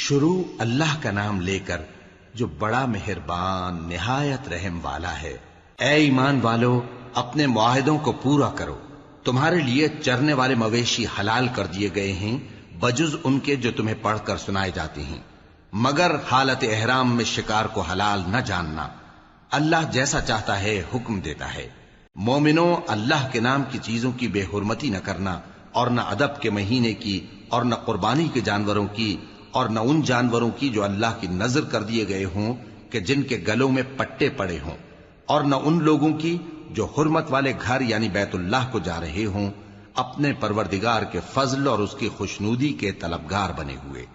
شروع اللہ کا نام لے کر جو بڑا مہربان نہایت رحم والا ہے۔ اے ایمان والو، اپنے معاہدوں کو پورا کرو۔ تمہارے لیے چرنے والے مویشی حلال کر دیے گئے ہیں بجز ان کے جو تمہیں پڑھ کر سنائے جاتے ہیں، مگر حالت احرام میں شکار کو حلال نہ جاننا۔ اللہ جیسا چاہتا ہے حکم دیتا ہے۔ مومنوں، اللہ کے نام کی چیزوں کی بے حرمتی نہ کرنا، اور نہ ادب کے مہینے کی، اور نہ قربانی کے جانوروں کی، اور نہ ان جانوروں کی جو اللہ کی نذر کر دیے گئے ہوں کہ جن کے گلوں میں پٹے پڑے ہوں، اور نہ ان لوگوں کی جو حرمت والے گھر یعنی بیت اللہ کو جا رہے ہوں اپنے پروردگار کے فضل اور اس کی خوشنودی کے طلبگار بنے ہوئے۔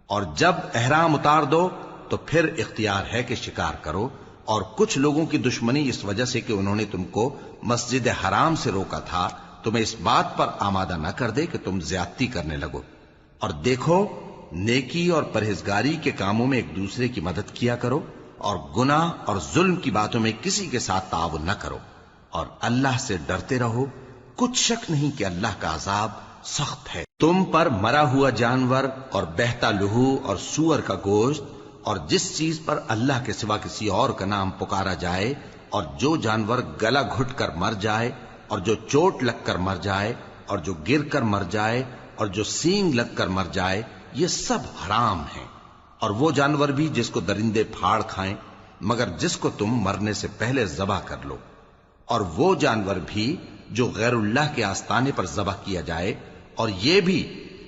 اور جب احرام اتار دو تو پھر اختیار ہے کہ شکار کرو، اور کچھ لوگوں کی دشمنی اس وجہ سے کہ انہوں نے تم کو مسجد حرام سے روکا تھا تمہیں اس بات پر آمادہ نہ کر دے کہ تم زیادتی کرنے لگو۔ اور دیکھو، نیکی اور پرہیزگاری کے کاموں میں ایک دوسرے کی مدد کیا کرو، اور گناہ اور ظلم کی باتوں میں کسی کے ساتھ تعاون نہ کرو، اور اللہ سے ڈرتے رہو۔ کچھ شک نہیں کہ اللہ کا عذاب سخت ہے۔ تم پر مرا ہوا جانور اور بہتا لہو اور سور کا گوشت اور جس چیز پر اللہ کے سوا کسی اور کا نام پکارا جائے، اور جو جانور گلا گھٹ کر مر جائے، اور جو چوٹ لگ کر مر جائے، اور جو گر کر مر جائے، اور جو سینگ لگ کر مر جائے، یہ سب حرام ہیں۔ اور وہ جانور بھی جس کو درندے پھاڑ کھائیں، مگر جس کو تم مرنے سے پہلے ذبح کر لو، اور وہ جانور بھی جو غیر اللہ کے آستانے پر ذبح کیا جائے، اور یہ بھی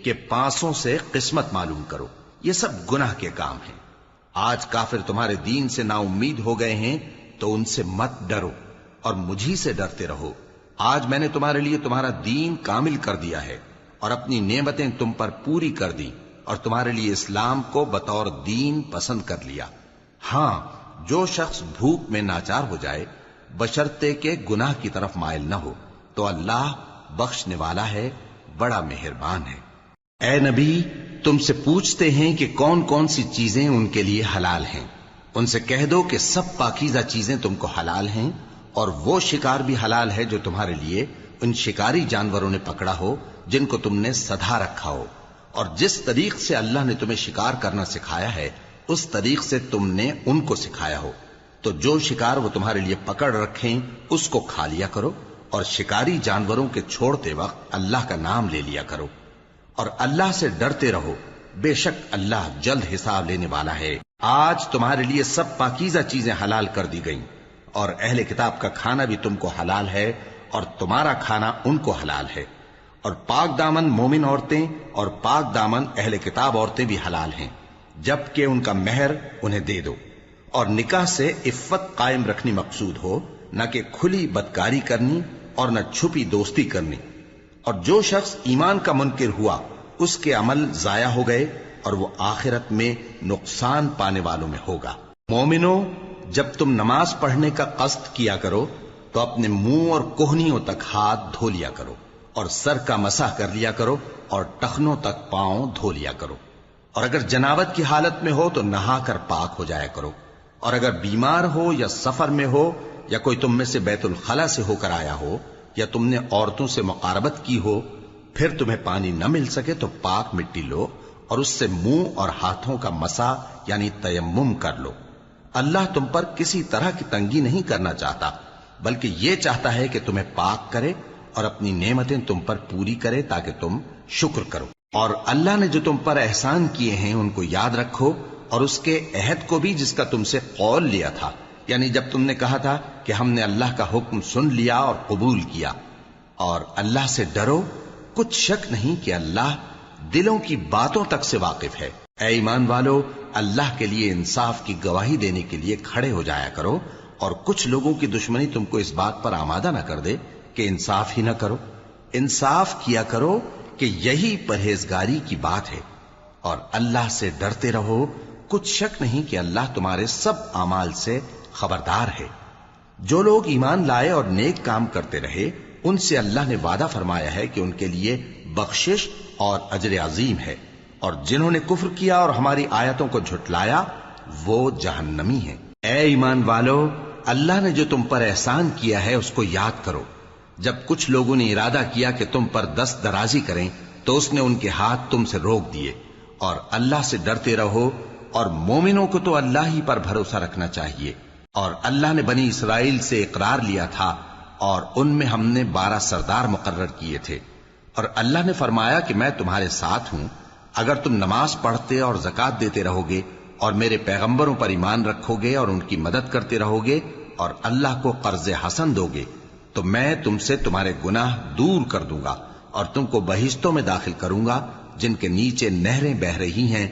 کہ پانسوں سے قسمت معلوم کرو، یہ سب گناہ کے کام ہیں۔ آج کافر تمہارے دین سے نا امید ہو گئے ہیں تو ان سے مت ڈرو اور مجھی سے ڈرتے رہو۔ آج میں نے تمہارے لیے تمہارا دین کامل کر دیا ہے اور اپنی نعمتیں تم پر پوری کر دی، اور تمہارے لیے اسلام کو بطور دین پسند کر لیا۔ ہاں، جو شخص بھوک میں ناچار ہو جائے بشرطے کہ گناہ کی طرف مائل نہ ہو تو اللہ بخشنے والا ہے، بڑا مہربان ہے۔ اے نبی، تم سے پوچھتے ہیں کہ کون کون سی چیزیں ان کے لیے حلال ہیں۔ ان سے کہہ دو کہ سب پاکیزہ چیزیں تم کو حلال ہیں، اور وہ شکار بھی حلال ہے جو تمہارے لیے ان شکاری جانوروں نے پکڑا ہو جن کو تم نے سدھا رکھا ہو، اور جس طریق سے اللہ نے تمہیں شکار کرنا سکھایا ہے اس طریق سے تم نے ان کو سکھایا ہو۔ تو جو شکار وہ تمہارے لیے پکڑ رکھیں اس کو کھا لیا کرو، اور شکاری جانوروں کے چھوڑتے وقت اللہ کا نام لے لیا کرو، اور اللہ سے ڈرتے رہو، بے شک اللہ جلد حساب لینے والا ہے۔ آج تمہارے لیے سب پاکیزہ چیزیں حلال کر دی گئیں، اور اہل کتاب کا کھانا بھی تم کو حلال ہے اور تمہارا کھانا ان کو حلال ہے، اور پاک دامن مومن عورتیں اور پاک دامن اہل کتاب عورتیں بھی حلال ہیں، جبکہ ان کا مہر انہیں دے دو۔ اور نکاح سے عفت قائم رکھنی مقصود ہو، نہ کہ کھلی بدکاری کرنی اور نہ چھپی دوستی کرنی۔ اور جو شخص ایمان کا منکر ہوا اس کے عمل ضائع ہو گئے اور وہ آخرت میں نقصان پانے والوں میں ہوگا۔ مومنوں، جب تم نماز پڑھنے کا قصد کیا کرو تو اپنے منہ اور کوہنیوں تک ہاتھ دھو لیا کرو، اور سر کا مسح کر لیا کرو، اور ٹخنوں تک پاؤں دھو لیا کرو، اور اگر جنابت کی حالت میں ہو تو نہا کر پاک ہو جایا کرو، اور اگر بیمار ہو یا سفر میں ہو یا کوئی تم میں سے بیت الخلا سے ہو کر آیا ہو یا تم نے عورتوں سے مقاربت کی ہو، پھر تمہیں پانی نہ مل سکے تو پاک مٹی لو اور اس سے منہ اور ہاتھوں کا مسح یعنی تیمم کر لو۔ اللہ تم پر کسی طرح کی تنگی نہیں کرنا چاہتا، بلکہ یہ چاہتا ہے کہ تمہیں پاک کرے اور اپنی نعمتیں تم پر پوری کرے تاکہ تم شکر کرو۔ اور اللہ نے جو تم پر احسان کیے ہیں ان کو یاد رکھو، اور اس کے عہد کو بھی جس کا تم سے قول لیا تھا، یعنی جب تم نے کہا تھا کہ ہم نے اللہ کا حکم سن لیا اور قبول کیا۔ اور اللہ سے ڈرو، کچھ شک نہیں کہ اللہ دلوں کی باتوں تک سے واقف ہے۔ اے ایمان والو، اللہ کے لیے انصاف کی گواہی دینے کے لیے کھڑے ہو جایا کرو، اور کچھ لوگوں کی دشمنی تم کو اس بات پر آمادہ نہ کر دے کہ انصاف ہی نہ کرو۔ انصاف کیا کرو کہ یہی پرہیزگاری کی بات ہے، اور اللہ سے ڈرتے رہو، کچھ شک نہیں کہ اللہ تمہارے سب اعمال سے خبردار ہے۔ جو لوگ ایمان لائے اور نیک کام کرتے رہے ان سے اللہ نے وعدہ فرمایا ہے کہ ان کے لیے بخشش اور اجر عظیم ہے، اور جنہوں نے کفر کیا اور ہماری آیتوں کو جھٹلایا وہ جہنمی ہیں۔ اے ایمان والو، اللہ نے جو تم پر احسان کیا ہے اس کو یاد کرو۔ جب کچھ لوگوں نے ارادہ کیا کہ تم پر دست درازی کریں تو اس نے ان کے ہاتھ تم سے روک دیے، اور اللہ سے ڈرتے رہو، اور مومنوں کو تو اللہ ہی پر بھروسہ رکھنا چاہیے۔ اور اللہ نے بنی اسرائیل سے اقرار لیا تھا، اور ان میں ہم نے 12 سردار مقرر کیے تھے، اور اللہ نے فرمایا کہ میں تمہارے ساتھ ہوں، اگر تم نماز پڑھتے اور زکوٰۃ دیتے رہو گے اور میرے پیغمبروں پر ایمان رکھو گے اور ان کی مدد کرتے رہو گے اور اللہ کو قرض حسن دو گے، تو میں تم سے تمہارے گناہ دور کر دوں گا اور تم کو بہشتوں میں داخل کروں گا جن کے نیچے نہریں بہ رہی ہیں۔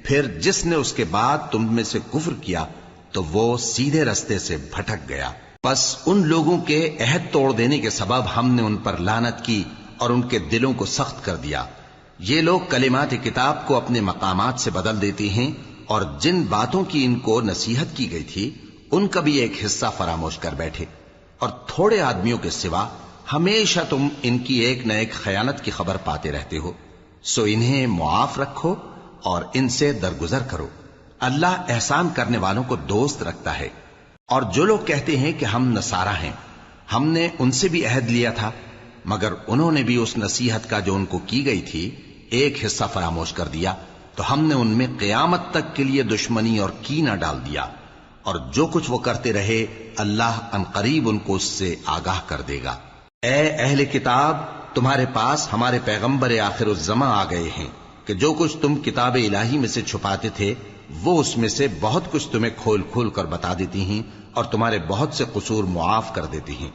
پھر جس نے اس کے بعد تم میں سے کفر کیا تو وہ سیدھے رستے سے بھٹک گیا۔ پس ان لوگوں کے عہد توڑ دینے کے سبب ہم نے ان پر لعنت کی اور ان کے دلوں کو سخت کر دیا۔ یہ لوگ کلمات کتاب کو اپنے مقامات سے بدل دیتے ہیں، اور جن باتوں کی ان کو نصیحت کی گئی تھی ان کا بھی ایک حصہ فراموش کر بیٹھے، اور تھوڑے آدمیوں کے سوا ہمیشہ تم ان کی ایک نہ ایک خیانت کی خبر پاتے رہتے ہو، سو انہیں معاف رکھو اور ان سے درگزر کرو۔ اللہ احسان کرنے والوں کو دوست رکھتا ہے۔ اور جو لوگ کہتے ہیں کہ ہم نصارہ ہیں، ہم نے ان سے بھی عہد لیا تھا، مگر انہوں نے بھی اس نصیحت کا جو ان کو کی گئی تھی ایک حصہ فراموش کر دیا، تو ہم نے ان میں قیامت تک کے لیے دشمنی اور کینہ ڈال دیا، اور جو کچھ وہ کرتے رہے اللہ عنقریب ان کو اس سے آگاہ کر دے گا۔ اے اہل کتاب، تمہارے پاس ہمارے پیغمبر آخر الزماں آ گئے ہیں کہ جو کچھ تم کتاب الہی میں سے چھپاتے تھے وہ اس میں سے بہت کچھ تمہیں کھول کھول کر بتا دیتی ہیں اور تمہارے بہت سے قصور معاف کر دیتی ہیں۔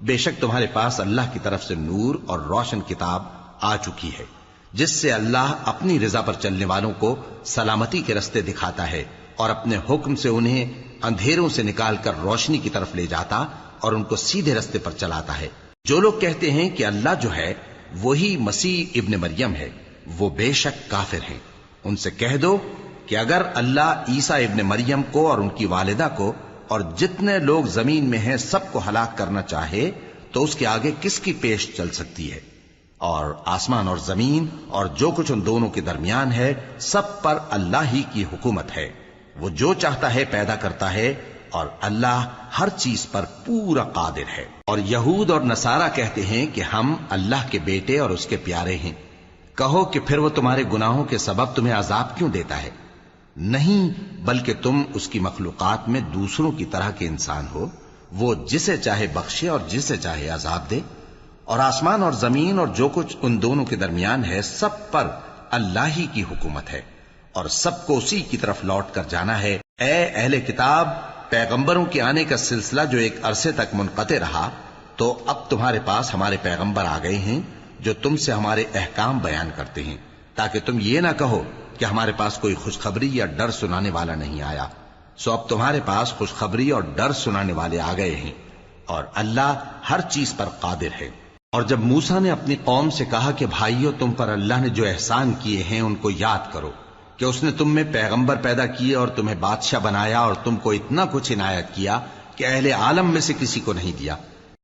بے شک تمہارے پاس اللہ کی طرف سے نور اور روشن کتاب آ چکی ہے، جس سے اللہ اپنی رضا پر چلنے والوں کو سلامتی کے رستے دکھاتا ہے اور اپنے حکم سے انہیں اندھیروں سے نکال کر روشنی کی طرف لے جاتا اور ان کو سیدھے رستے پر چلاتا ہے۔ جو لوگ کہتے ہیں کہ اللہ جو ہے وہی مسیح ابن مریم ہے، وہ بے شک کافر ہیں۔ ان سے کہہ دو کہ اگر اللہ عیسیٰ ابن مریم کو اور ان کی والدہ کو اور جتنے لوگ زمین میں ہیں سب کو ہلاک کرنا چاہے تو اس کے آگے کس کی پیش چل سکتی ہے؟ اور آسمان اور زمین اور جو کچھ ان دونوں کے درمیان ہے سب پر اللہ ہی کی حکومت ہے، وہ جو چاہتا ہے پیدا کرتا ہے، اور اللہ ہر چیز پر پورا قادر ہے۔ اور یہود اور نصارہ کہتے ہیں کہ ہم اللہ کے بیٹے اور اس کے پیارے ہیں۔ کہو کہ پھر وہ تمہارے گناہوں کے سبب تمہیں عذاب کیوں دیتا ہے؟ نہیں، بلکہ تم اس کی مخلوقات میں دوسروں کی طرح کے انسان ہو، وہ جسے چاہے بخشے اور جسے چاہے عذاب دے۔ اور آسمان اور زمین اور جو کچھ ان دونوں کے درمیان ہے سب پر اللہ ہی کی حکومت ہے، اور سب کو اسی کی طرف لوٹ کر جانا ہے۔ اے اہل کتاب، پیغمبروں کے آنے کا سلسلہ جو ایک عرصے تک منقطع رہا، تو اب تمہارے پاس ہمارے پیغمبر آ گئے ہیں جو تم سے ہمارے احکام بیان کرتے ہیں، تاکہ تم یہ نہ کہو کہ ہمارے پاس کوئی خوشخبری یا ڈر سنانے والا نہیں آیا۔ سو اب تمہارے پاس خوشخبری اور ڈر سنانے والے آ گئے ہیں، اور اللہ ہر چیز پر قادر ہے۔ اور جب موسیٰ نے اپنی قوم سے کہا کہ بھائیو، تم پر اللہ نے جو احسان کیے ہیں ان کو یاد کرو، کہ اس نے تم میں پیغمبر پیدا کیے اور تمہیں بادشاہ بنایا اور تم کو اتنا کچھ عنایت کیا کہ اہل عالم میں سے کسی کو نہیں دیا۔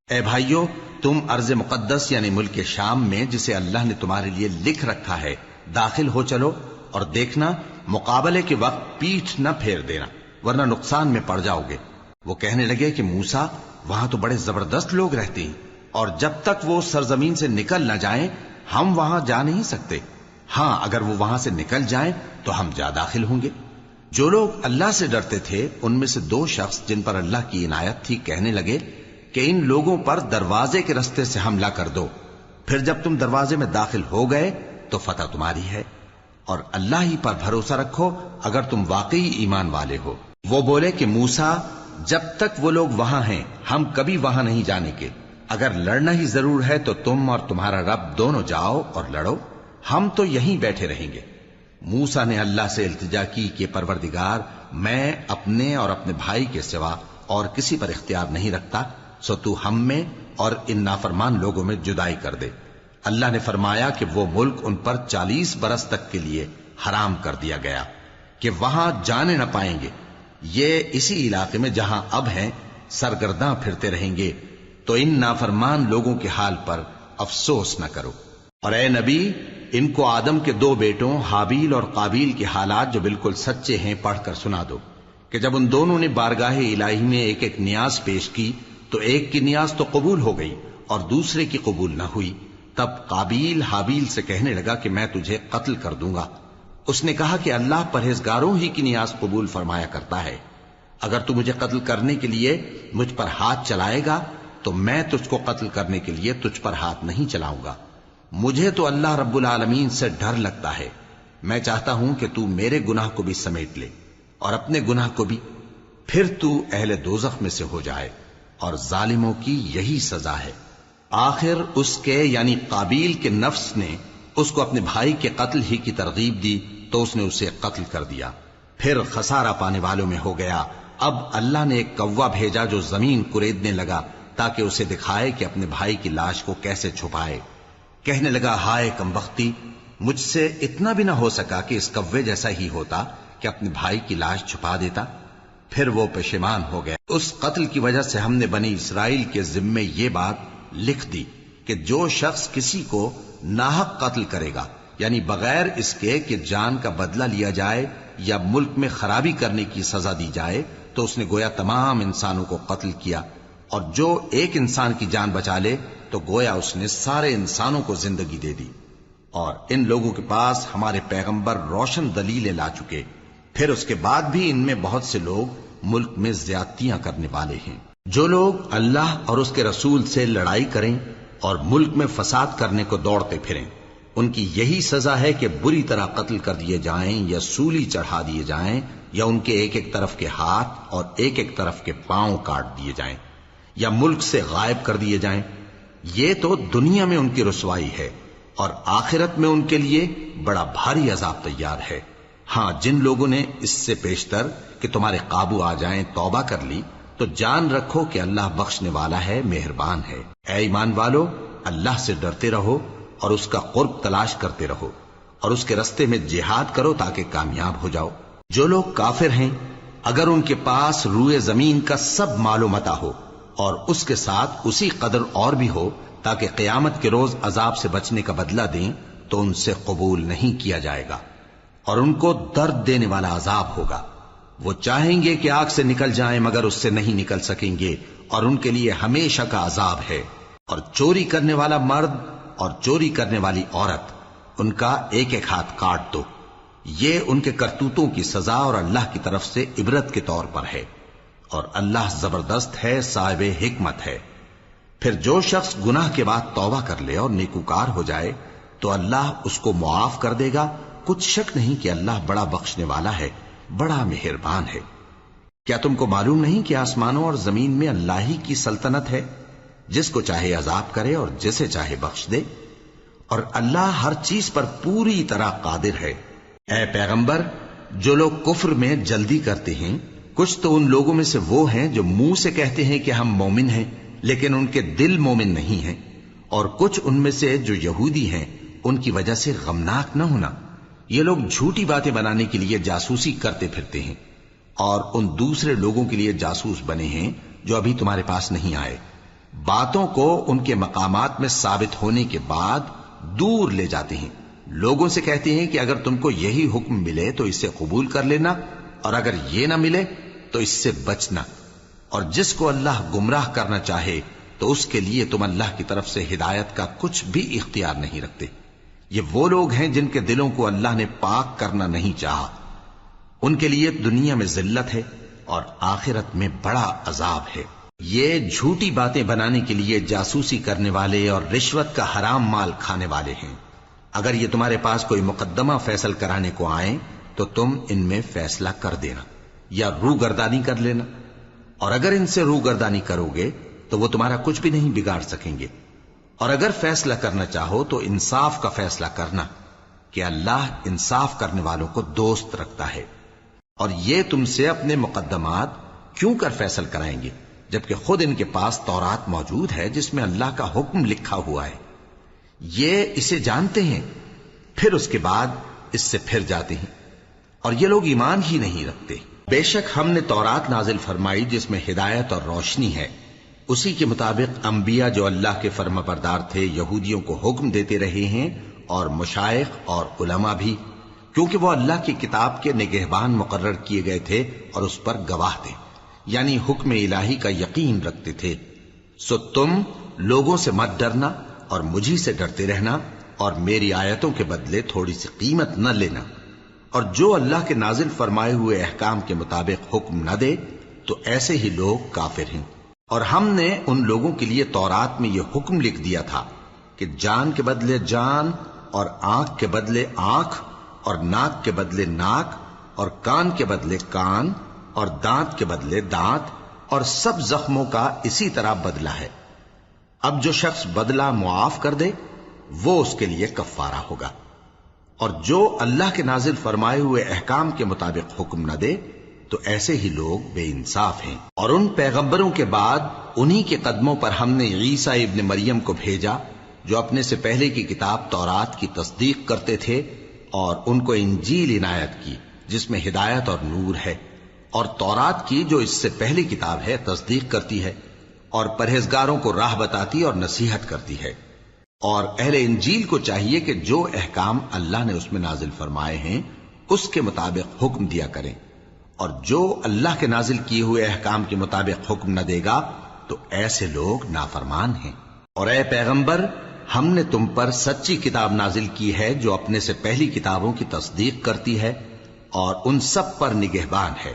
اے بھائیو، تم ارض مقدس یعنی ملک شام میں جسے اللہ نے تمہارے لیے لکھ رکھا ہے داخل ہو چلو، اور دیکھنا مقابلے کے وقت پیٹھ نہ پھیر دینا ورنہ نقصان میں پڑ جاؤ گے۔ وہ کہنے لگے کہ موسیٰ، وہاں تو بڑے زبردست لوگ رہتے ہیں، اور جب تک وہ سرزمین سے نکل نہ جائیں ہم وہاں جا نہیں سکتے۔ ہاں، اگر وہ وہاں سے نکل جائیں تو ہم جا داخل ہوں گے۔ جو لوگ اللہ سے ڈرتے تھے ان میں سے 2 شخص جن پر اللہ کی عنایت تھی کہنے لگے کہ ان لوگوں پر دروازے کے رستے سے حملہ کر دو، پھر جب تم دروازے میں داخل ہو گئے تو فتح تمہاری ہے، اور اللہ ہی پر بھروسہ رکھو اگر تم واقعی ایمان والے ہو۔ وہ بولے کہ موسیٰ، جب تک وہ لوگ وہاں ہیں ہم کبھی وہاں نہیں جانے کے، اگر لڑنا ہی ضرور ہے تو تم اور تمہارا رب دونوں جاؤ اور لڑو، ہم تو یہیں بیٹھے رہیں گے۔ موسیٰ نے اللہ سے التجا کی کہ پروردگار، میں اپنے اور اپنے بھائی کے سوا اور کسی پر اختیار نہیں رکھتا، سو تو ہم میں اور ان نافرمان لوگوں میں جدائی کر دے۔ اللہ نے فرمایا کہ وہ ملک ان پر 40 برس تک کے لیے حرام کر دیا گیا کہ وہاں جانے نہ پائیں گے۔ یہ اسی علاقے میں جہاں اب ہیں سرگرداں پھرتے رہیں گے، تو ان نافرمان لوگوں کے حال پر افسوس نہ کرو۔ اور اے نبی، ان کو آدم کے 2 بیٹوں حابیل اور قابیل کے حالات جو بالکل سچے ہیں پڑھ کر سنا دو، کہ جب ان دونوں نے بارگاہ الہی میں ایک ایک نیاز پیش کی تو ایک کی نیاز تو قبول ہو گئی اور دوسرے کی قبول نہ ہوئی۔ تب قابیل حابیل سے کہنے لگا کہ میں تجھے قتل کر دوں گا۔ اس نے کہا کہ اللہ پرہیزگاروں ہی کی نیاز قبول فرمایا کرتا ہے. اگر تو مجھے قتل کرنے کے لیے مجھ پر ہاتھ چلائے گا تو میں تجھ کو قتل کرنے کے لیے تجھ پر ہاتھ نہیں چلاؤں گا. مجھے تو اللہ رب العالمین سے ڈر لگتا ہے. میں چاہتا ہوں کہ تو میرے گناہ کو بھی سمیٹ لے اور اپنے گناہ کو بھی، پھر تو اہل دوزخ میں سے ہو جائے، اور ظالموں کی یہی سزا ہے. آخر اس کے یعنی قابیل کے نفس نے اس کو اپنے بھائی کے قتل ہی کی ترغیب دی تو اس نے اسے قتل کر دیا. پھر خسارہ پانے والوں میں ہو گیا. اب اللہ نے ایک کوا بھیجا جو زمین کریدنے لگا تاکہ اسے دکھائے کہ اپنے بھائی کی لاش کو کیسے چھپائے. کہنے لگا، ہائے کمبختی، مجھ سے اتنا بھی نہ ہو سکا کہ اس کوے جیسا ہی ہوتا کہ اپنے بھائی کی لاش چھپا دیتا. پھر وہ پشیمان ہو گیا. اس قتل کی وجہ سے ہم نے بنی اسرائیل کے ذمے یہ بات لکھ دی کہ جو شخص کسی کو ناحق قتل کرے گا، یعنی بغیر اس کے کہ جان کا بدلہ لیا جائے یا ملک میں خرابی کرنے کی سزا دی جائے، تو اس نے گویا تمام انسانوں کو قتل کیا. اور جو ایک انسان کی جان بچا لے تو گویا اس نے سارے انسانوں کو زندگی دے دی. اور ان لوگوں کے پاس ہمارے پیغمبر روشن دلیلیں لا چکے، پھر اس کے بعد بھی ان میں بہت سے لوگ ملک میں زیادتیاں کرنے والے ہیں. جو لوگ اللہ اور اس کے رسول سے لڑائی کریں اور ملک میں فساد کرنے کو دوڑتے پھریں، ان کی یہی سزا ہے کہ بری طرح قتل کر دیے جائیں یا سولی چڑھا دیے جائیں، یا ان کے ایک ایک طرف کے ہاتھ اور ایک ایک طرف کے پاؤں کاٹ دیے جائیں، یا ملک سے غائب کر دیے جائیں. یہ تو دنیا میں ان کی رسوائی ہے، اور آخرت میں ان کے لیے بڑا بھاری عذاب تیار ہے. ہاں، جن لوگوں نے اس سے پیشتر کہ تمہارے قابو آ جائیں توبہ کر لی تو جان رکھو کہ اللہ بخشنے والا ہے، مہربان ہے. اے ایمان والو، اللہ سے ڈرتے رہو اور اس کا قرب تلاش کرتے رہو، اور اس کے رستے میں جہاد کرو تاکہ کامیاب ہو جاؤ. جو لوگ کافر ہیں، اگر ان کے پاس روئے زمین کا سب مال و متاع ہو اور اس کے ساتھ اسی قدر اور بھی ہو تاکہ قیامت کے روز عذاب سے بچنے کا بدلہ دیں، تو ان سے قبول نہیں کیا جائے گا، اور ان کو درد دینے والا عذاب ہوگا. وہ چاہیں گے کہ آگ سے نکل جائیں مگر اس سے نہیں نکل سکیں گے، اور ان کے لیے ہمیشہ کا عذاب ہے. اور چوری کرنے والا مرد اور چوری کرنے والی عورت، ان کا ایک ایک ہاتھ کاٹ دو. یہ ان کے کرتوتوں کی سزا اور اللہ کی طرف سے عبرت کے طور پر ہے، اور اللہ زبردست ہے، صاحب حکمت ہے. پھر جو شخص گناہ کے بعد توبہ کر لے اور نیکوکار ہو جائے تو اللہ اس کو معاف کر دے گا. کچھ شک نہیں کہ اللہ بڑا بخشنے والا ہے، بڑا مہربان ہے. کیا تم کو معلوم نہیں کہ آسمانوں اور زمین میں اللہ ہی کی سلطنت ہے، جس کو چاہے عذاب کرے اور جسے چاہے بخش دے، اور اللہ ہر چیز پر پوری طرح قادر ہے. اے پیغمبر، جو لوگ کفر میں جلدی کرتے ہیں، کچھ تو ان لوگوں میں سے وہ ہیں جو منہ سے کہتے ہیں کہ ہم مومن ہیں لیکن ان کے دل مومن نہیں ہیں، اور کچھ ان میں سے جو یہودی ہیں، ان کی وجہ سے غمناک نہ ہونا. یہ لوگ جھوٹی باتیں بنانے کے لیے جاسوسی کرتے پھرتے ہیں، اور ان دوسرے لوگوں کے لیے جاسوس بنے ہیں جو ابھی تمہارے پاس نہیں آئے. باتوں کو ان کے مقامات میں ثابت ہونے کے بعد دور لے جاتے ہیں. لوگوں سے کہتے ہیں کہ اگر تم کو یہی حکم ملے تو اسے قبول کر لینا، اور اگر یہ نہ ملے تو اس سے بچنا. اور جس کو اللہ گمراہ کرنا چاہے تو اس کے لیے تم اللہ کی طرف سے ہدایت کا کچھ بھی اختیار نہیں رکھتے. یہ وہ لوگ ہیں جن کے دلوں کو اللہ نے پاک کرنا نہیں چاہا. ان کے لیے دنیا میں ذلت ہے اور آخرت میں بڑا عذاب ہے. یہ جھوٹی باتیں بنانے کے لیے جاسوسی کرنے والے اور رشوت کا حرام مال کھانے والے ہیں. اگر یہ تمہارے پاس کوئی مقدمہ فیصل کرانے کو آئیں تو تم ان میں فیصلہ کر دینا یا روگردانی کر لینا، اور اگر ان سے روگردانی کرو گے تو وہ تمہارا کچھ بھی نہیں بگاڑ سکیں گے. اور اگر فیصلہ کرنا چاہو تو انصاف کا فیصلہ کرنا، کہ اللہ انصاف کرنے والوں کو دوست رکھتا ہے. اور یہ تم سے اپنے مقدمات کیوں کر فیصل کرائیں گے جبکہ خود ان کے پاس تورات موجود ہے جس میں اللہ کا حکم لکھا ہوا ہے. یہ اسے جانتے ہیں، پھر اس کے بعد اس سے پھر جاتے ہیں، اور یہ لوگ ایمان ہی نہیں رکھتے. بے شک ہم نے تورات نازل فرمائی جس میں ہدایت اور روشنی ہے. اسی کے مطابق انبیاء جو اللہ کے فرما بردار تھے یہودیوں کو حکم دیتے رہے ہیں، اور مشائخ اور علماء بھی، کیونکہ وہ اللہ کی کتاب کے نگہبان مقرر کیے گئے تھے اور اس پر گواہ تھے، یعنی حکم الہی کا یقین رکھتے تھے. سو تم لوگوں سے مت ڈرنا اور مجھی سے ڈرتے رہنا، اور میری آیتوں کے بدلے تھوڑی سی قیمت نہ لینا. اور جو اللہ کے نازل فرمائے ہوئے احکام کے مطابق حکم نہ دے تو ایسے ہی لوگ کافر ہیں۔ اور ہم نے ان لوگوں کے لیے تورات میں یہ حکم لکھ دیا تھا کہ جان کے بدلے جان، اور آنکھ کے بدلے آنکھ، اور ناک کے بدلے ناک، اور کان کے بدلے کان، اور دانت کے بدلے دانت، اور سب زخموں کا اسی طرح بدلہ ہے۔ اب جو شخص بدلہ معاف کر دے وہ اس کے لیے کفارہ ہوگا، اور جو اللہ کے نازل فرمائے ہوئے احکام کے مطابق حکم نہ دے تو ایسے ہی لوگ بے انصاف ہیں۔ اور ان پیغمبروں کے بعد انہی کے قدموں پر ہم نے عیسیٰ ابن مریم کو بھیجا جو اپنے سے پہلے کی کتاب تورات کی تصدیق کرتے تھے، اور ان کو انجیل عنایت کی جس میں ہدایت اور نور ہے، اور تورات کی جو اس سے پہلی کتاب ہے تصدیق کرتی ہے، اور پرہیزگاروں کو راہ بتاتی اور نصیحت کرتی ہے۔ اور اہل انجیل کو چاہیے کہ جو احکام اللہ نے اس میں نازل فرمائے ہیں اس کے مطابق حکم دیا کریں، اور جو اللہ کے نازل کیے ہوئے احکام کے مطابق حکم نہ دے گا تو ایسے لوگ نافرمان ہیں۔ اور اے پیغمبر، ہم نے تم پر سچی کتاب نازل کی ہے جو اپنے سے پہلی کتابوں کی تصدیق کرتی ہے اور ان سب پر نگہبان ہے،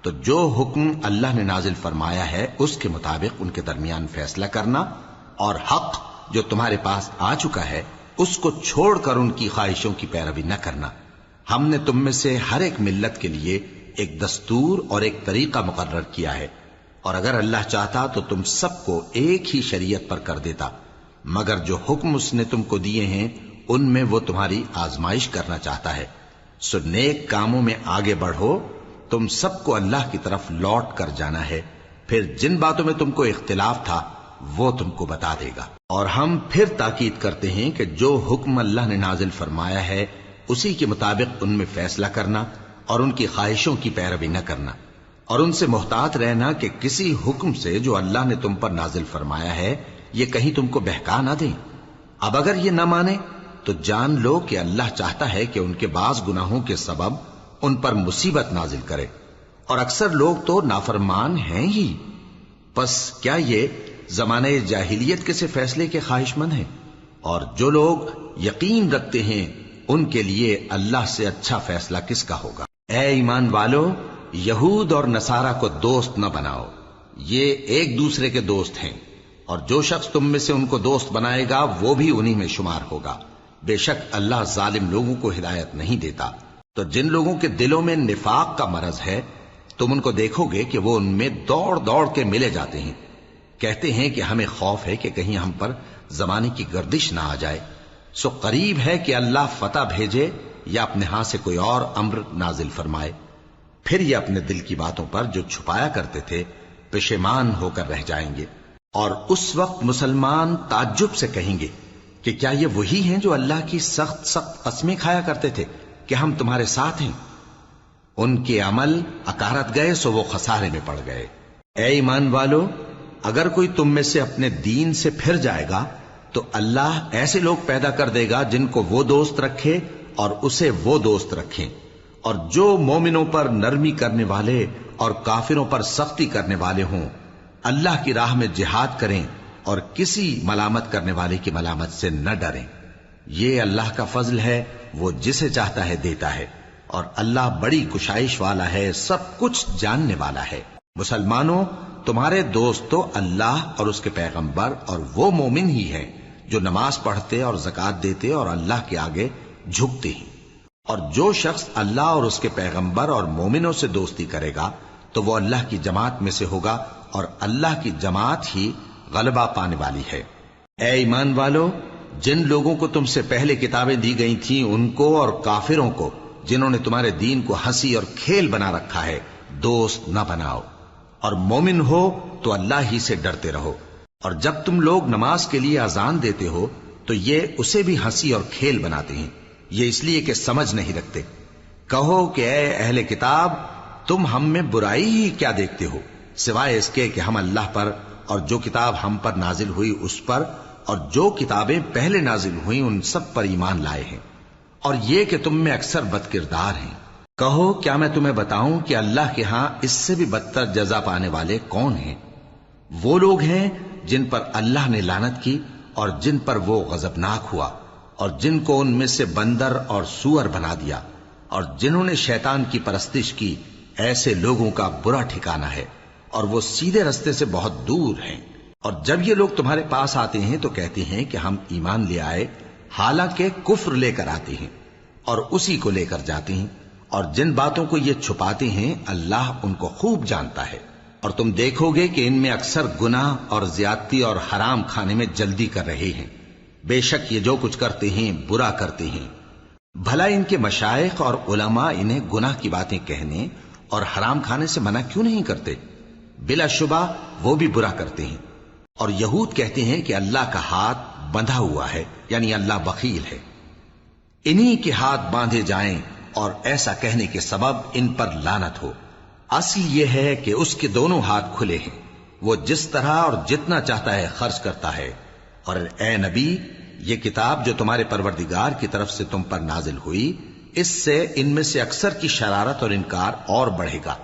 تو جو حکم اللہ نے نازل فرمایا ہے اس کے مطابق ان کے درمیان فیصلہ کرنا، اور حق جو تمہارے پاس آ چکا ہے اس کو چھوڑ کر ان کی خواہشوں کی پیروی نہ کرنا۔ ہم نے تم میں سے ہر ایک ملت کے لیے ایک دستور اور ایک طریقہ مقرر کیا ہے، اور اگر اللہ چاہتا تو تم سب کو ایک ہی شریعت پر کر دیتا، مگر جو حکم اس نے تم کو دیے ہیں ان میں وہ تمہاری آزمائش کرنا چاہتا ہے۔ سو نیک کاموں میں آگے بڑھو، تم سب کو اللہ کی طرف لوٹ کر جانا ہے، پھر جن باتوں میں تم کو اختلاف تھا وہ تم کو بتا دے گا۔ اور ہم پھر تاکید کرتے ہیں کہ جو حکم اللہ نے نازل فرمایا ہے اسی کے مطابق ان میں فیصلہ کرنا اور ان کی خواہشوں کی پیروی نہ کرنا، اور ان سے محتاط رہنا کہ کسی حکم سے جو اللہ نے تم پر نازل فرمایا ہے یہ کہیں تم کو بہکا نہ دیں۔ اب اگر یہ نہ مانے تو جان لو کہ اللہ چاہتا ہے کہ ان کے بعض گناہوں کے سبب ان پر مصیبت نازل کرے، اور اکثر لوگ تو نافرمان ہیں ہی۔ پس کیا یہ زمانے جاہلیت کے سے فیصلے کے خواہش مند ہیں؟ اور جو لوگ یقین رکھتے ہیں ان کے لیے اللہ سے اچھا فیصلہ کس کا ہوگا۔ اے ایمان والو، یہود اور نصارہ کو دوست نہ بناؤ، یہ ایک دوسرے کے دوست ہیں، اور جو شخص تم میں سے ان کو دوست بنائے گا وہ بھی انہی میں شمار ہوگا۔ بے شک اللہ ظالم لوگوں کو ہدایت نہیں دیتا۔ تو جن لوگوں کے دلوں میں نفاق کا مرض ہے تم ان کو دیکھو گے کہ وہ ان میں دوڑ دوڑ کے ملے جاتے ہیں، کہتے ہیں کہ ہمیں خوف ہے کہ کہیں ہم پر زمانے کی گردش نہ آ جائے۔ سو قریب ہے کہ اللہ فتح بھیجے یا اپنے ہاں سے کوئی اور امر نازل فرمائے، پھر یہ اپنے دل کی باتوں پر جو چھپایا کرتے تھے پشیمان ہو کر رہ جائیں گے۔ اور اس وقت مسلمان تعجب سے کہیں گے کہ کیا یہ وہی ہیں جو اللہ کی سخت سخت قسمیں کھایا کرتے تھے کہ ہم تمہارے ساتھ ہیں؟ ان کے عمل اکارت گئے سو وہ خسارے میں پڑ گئے۔ اے ایمان والو، اگر کوئی تم میں سے اپنے دین سے پھر جائے گا تو اللہ ایسے لوگ پیدا کر دے گا جن کو وہ دوست رکھے اور اسے وہ دوست رکھیں، اور جو مومنوں پر نرمی کرنے والے اور کافروں پر سختی کرنے والے ہوں، اللہ کی راہ میں جہاد کریں اور کسی ملامت کرنے والے کی ملامت سے نہ ڈریں۔ یہ اللہ کا فضل ہے، وہ جسے چاہتا ہے دیتا ہے، اور اللہ بڑی کشائش والا ہے، سب کچھ جاننے والا ہے۔ مسلمانوں، تمہارے دوست تو اللہ اور اس کے پیغمبر اور وہ مومن ہی ہیں جو نماز پڑھتے اور زکوٰۃ دیتے اور اللہ کے آگے جھکتے ہیں۔ اور جو شخص اللہ اور اس کے پیغمبر اور مومنوں سے دوستی کرے گا تو وہ اللہ کی جماعت میں سے ہوگا، اور اللہ کی جماعت ہی غلبہ پانے والی ہے۔ اے ایمان والو، جن لوگوں کو تم سے پہلے کتابیں دی گئی تھیں ان کو اور کافروں کو جنہوں نے تمہارے دین کو ہنسی اور کھیل بنا رکھا ہے دوست نہ بناؤ، اور مومن ہو تو اللہ ہی سے ڈرتے رہو۔ اور جب تم لوگ نماز کے لیے اذان دیتے ہو تو یہ اسے بھی ہنسی اور کھیل بناتے ہیں، یہ اس لیے کہ سمجھ نہیں رکھتے۔ کہو کہ اے اہل کتاب، تم ہم میں برائی ہی کیا دیکھتے ہو، سوائے اس کے کہ ہم اللہ پر اور جو کتاب ہم پر نازل ہوئی اس پر اور جو کتابیں پہلے نازل ہوئیں ان سب پر ایمان لائے ہیں، اور یہ کہ تم میں اکثر بد کردار ہیں۔ کہو کیا میں تمہیں بتاؤں کہ اللہ کے ہاں اس سے بھی بدتر جزا پانے والے کون ہیں؟ وہ لوگ ہیں جن پر اللہ نے لعنت کی اور جن پر وہ غضبناک ہوا، اور جن کو ان میں سے بندر اور سور بنا دیا، اور جنہوں نے شیطان کی پرستش کی ایسے لوگوں کا برا ٹھکانہ ہے، اور وہ سیدھے رستے سے بہت دور ہیں۔ اور جب یہ لوگ تمہارے پاس آتے ہیں تو کہتے ہیں کہ ہم ایمان لے آئے، حالانکہ کفر لے کر آتے ہیں اور اسی کو لے کر جاتے ہیں، اور جن باتوں کو یہ چھپاتے ہیں اللہ ان کو خوب جانتا ہے۔ اور تم دیکھو گے کہ ان میں اکثر گناہ اور زیادتی اور حرام کھانے میں جلدی کر رہے ہیں، بے شک یہ جو کچھ کرتے ہیں برا کرتے ہیں۔ بھلا ان کے مشائخ اور علماء انہیں گناہ کی باتیں کہنے اور حرام کھانے سے منع کیوں نہیں کرتے؟ بلا شبہ وہ بھی برا کرتے ہیں۔ اور یہود کہتے ہیں کہ اللہ کا ہاتھ بندھا ہوا ہے، یعنی اللہ بخیل ہے، انہی کے ہاتھ باندھے جائیں، اور ایسا کہنے کے سبب ان پر لعنت ہو۔ اصل یہ ہے کہ اس کے دونوں ہاتھ کھلے ہیں، وہ جس طرح اور جتنا چاہتا ہے خرچ کرتا ہے۔ اور اے نبی، یہ کتاب جو تمہارے پروردگار کی طرف سے تم پر نازل ہوئی، اس سے ان میں سے اکثر کی شرارت اور انکار اور بڑھے گا،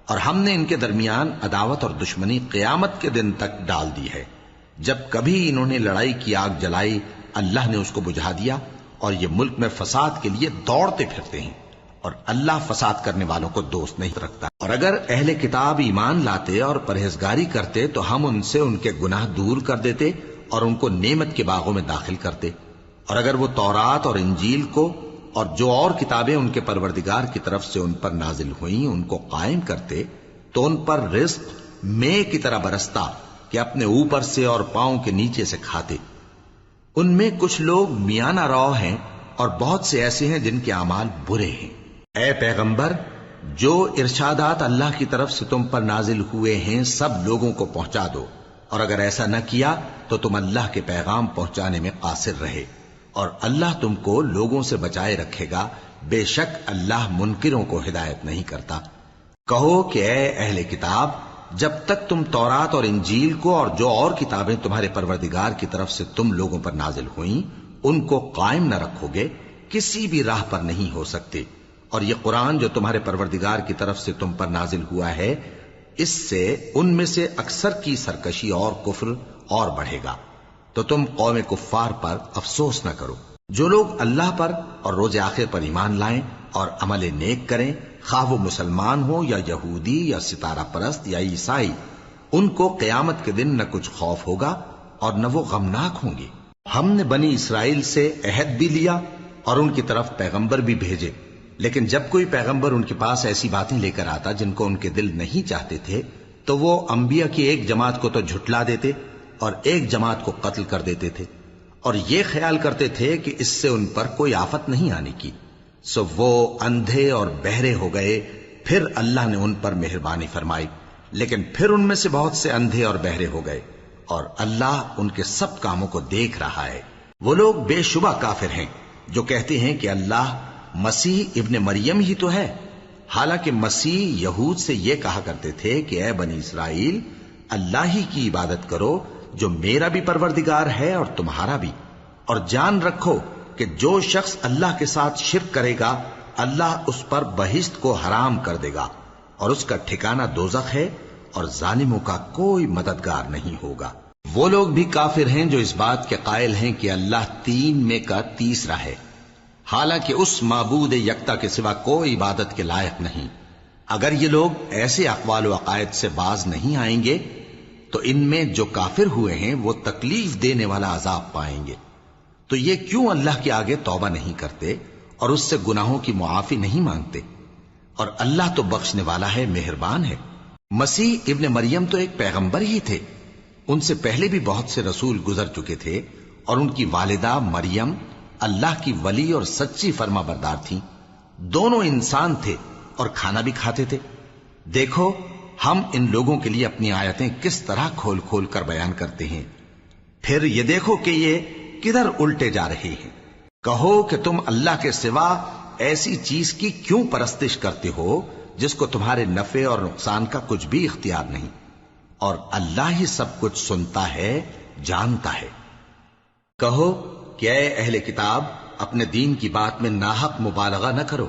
اور ہم نے ان کے درمیان عداوت اور دشمنی قیامت کے دن تک ڈال دی ہے۔ جب کبھی انہوں نے لڑائی کی آگ جلائی، اللہ نے اس کو بجھا دیا، اور یہ ملک میں فساد کے لیے دوڑتے پھرتے ہیں، اور اللہ فساد کرنے والوں کو دوست نہیں رکھتا۔ اور اگر اہل کتاب ایمان لاتے اور پرہیزگاری کرتے تو ہم ان سے ان کے گناہ دور کر دیتے اور ان کو نعمت کے باغوں میں داخل کرتے۔ اور اگر وہ تورات اور انجیل کو اور جو اور کتابیں ان کے پروردگار کی طرف سے ان پر نازل ہوئیں ان کو قائم کرتے تو ان پر رزق مے کی طرح برستا کہ اپنے اوپر سے اور پاؤں کے نیچے سے کھاتے۔ ان میں کچھ لوگ میانہ رو ہیں اور بہت سے ایسے ہیں جن کے اعمال برے ہیں۔ اے پیغمبر، جو ارشادات اللہ کی طرف سے تم پر نازل ہوئے ہیں سب لوگوں کو پہنچا دو، اور اگر ایسا نہ کیا تو تم اللہ کے پیغام پہنچانے میں قاصر رہے، اور اللہ تم کو لوگوں سے بچائے رکھے گا، بے شک اللہ منکروں کو ہدایت نہیں کرتا۔ کہو کہ اے اہل کتاب، جب تک تم تورات اور انجیل کو اور جو اور کتابیں تمہارے پروردگار کی طرف سے تم لوگوں پر نازل ہوئیں ان کو قائم نہ رکھو گے، کسی بھی راہ پر نہیں ہو سکتے۔ اور یہ قرآن جو تمہارے پروردگار کی طرف سے تم پر نازل ہوا ہے، اس سے ان میں سے اکثر کی سرکشی اور کفر اور بڑھے گا، تو تم قوم کفار پر افسوس نہ کرو۔ جو لوگ اللہ پر اور روز آخر پر ایمان لائیں اور عمل نیک کریں، خواہ وہ مسلمان ہو یا یہودی یا ستارہ پرست یا عیسائی، ان کو قیامت کے دن نہ کچھ خوف ہوگا اور نہ وہ غمناک ہوں گے۔ ہم نے بنی اسرائیل سے عہد بھی لیا اور ان کی طرف پیغمبر بھی بھیجے، لیکن جب کوئی پیغمبر ان کے پاس ایسی باتیں لے کر آتا جن کو ان کے دل نہیں چاہتے تھے تو وہ انبیاء کی ایک جماعت کو تو جھٹلا دیتے اور ایک جماعت کو قتل کر دیتے تھے، اور یہ خیال کرتے تھے کہ اس سے ان پر کوئی آفت نہیں آنے کی، سو وہ اندھے اور بہرے ہو گئے۔ پھر اللہ نے ان پر مہربانی فرمائی، لیکن پھر ان میں سے بہت سے اندھے اور بہرے ہو گئے، اور اللہ ان کے سب کاموں کو دیکھ رہا ہے۔ وہ لوگ بے شبہ کافر ہیں جو کہتے ہیں کہ اللہ مسیح ابن مریم ہی تو ہے، حالانکہ مسیح یہود سے یہ کہا کرتے تھے کہ اے بنی اسرائیل، اللہ ہی کی عبادت کرو جو میرا بھی پروردگار ہے اور تمہارا بھی، اور جان رکھو کہ جو شخص اللہ کے ساتھ شرک کرے گا اللہ اس پر بہشت کو حرام کر دے گا، اور اس کا ٹھکانہ دوزخ ہے، اور ظالموں کا کوئی مددگار نہیں ہوگا۔ وہ لوگ بھی کافر ہیں جو اس بات کے قائل ہیں کہ اللہ تین میں کا تیسرا ہے، حالانکہ اس معبود یکتا کے سوا کوئی عبادت کے لائق نہیں۔ اگر یہ لوگ ایسے اقوال و عقائد سے باز نہیں آئیں گے تو ان میں جو کافر ہوئے ہیں وہ تکلیف دینے والا عذاب پائیں گے۔ تو یہ کیوں اللہ کے آگے توبہ نہیں کرتے اور اس سے گناہوں کی معافی نہیں مانگتے؟ اور اللہ تو بخشنے والا ہے، مہربان ہے۔ مسیح ابن مریم تو ایک پیغمبر ہی تھے، ان سے پہلے بھی بہت سے رسول گزر چکے تھے، اور ان کی والدہ مریم اللہ کی ولی اور سچی فرما بردار تھیں، دونوں انسان تھے اور کھانا بھی کھاتے تھے۔ دیکھو ہم ان لوگوں کے لیے اپنی آیتیں کس طرح کھول کھول کر بیان کرتے ہیں، پھر یہ دیکھو کہ یہ کدھر الٹے جا رہے ہیں۔ کہو کہ تم اللہ کے سوا ایسی چیز کی کیوں پرستش کرتے ہو جس کو تمہارے نفع اور نقصان کا کچھ بھی اختیار نہیں، اور اللہ ہی سب کچھ سنتا ہے، جانتا ہے۔ کہو کہ اے اہل کتاب، اپنے دین کی بات میں ناحق مبالغہ نہ کرو،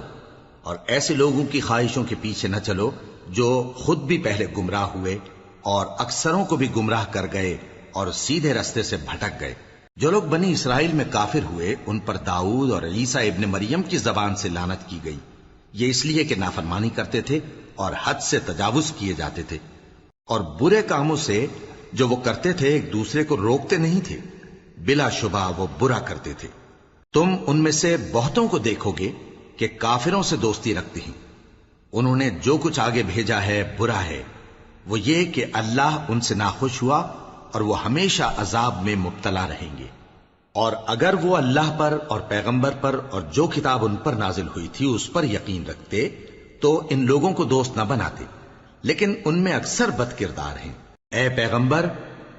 اور ایسے لوگوں کی خواہشوں کے پیچھے نہ چلو جو خود بھی پہلے گمراہ ہوئے اور اکثروں کو بھی گمراہ کر گئے اور سیدھے رستے سے بھٹک گئے۔ جو لوگ بنی اسرائیل میں کافر ہوئے ان پر داؤد اور عیسیٰ ابن مریم کی زبان سے لعنت کی گئی، یہ اس لیے کہ نافرمانی کرتے تھے اور حد سے تجاوز کیے جاتے تھے، اور برے کاموں سے جو وہ کرتے تھے ایک دوسرے کو روکتے نہیں تھے، بلا شبہ وہ برا کرتے تھے۔ تم ان میں سے بہتوں کو دیکھو گے کہ کافروں سے دوستی رکھتے ہیں، انہوں نے جو کچھ آگے بھیجا ہے برا ہے، وہ یہ کہ اللہ ان سے ناخوش ہوا اور وہ ہمیشہ عذاب میں مبتلا رہیں گے۔ اور اگر وہ اللہ پر اور پیغمبر پر اور جو کتاب ان پر نازل ہوئی تھی اس پر یقین رکھتے تو ان لوگوں کو دوست نہ بناتے، لیکن ان میں اکثر بد کردار ہیں۔ اے پیغمبر،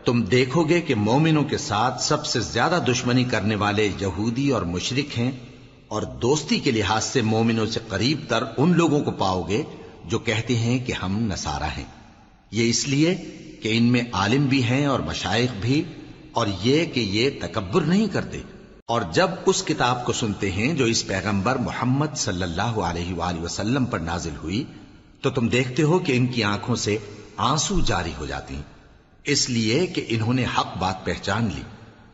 تم دیکھو گے کہ مومنوں کے ساتھ سب سے زیادہ دشمنی کرنے والے یہودی اور مشرک ہیں، اور دوستی کے لحاظ سے مومنوں سے قریب تر ان لوگوں کو پاؤ گے جو کہتے ہیں کہ ہم نصارہ ہیں۔ یہ اس لیے کہ ان میں عالم بھی ہیں اور مشائخ بھی، اور یہ کہ یہ تکبر نہیں کرتے۔ اور جب اس کتاب کو سنتے ہیں جو اس پیغمبر محمد صلی اللہ علیہ وآلہ وسلم پر نازل ہوئی تو تم دیکھتے ہو کہ ان کی آنکھوں سے آنسو جاری ہو جاتی ہیں، اس لیے کہ انہوں نے حق بات پہچان لی،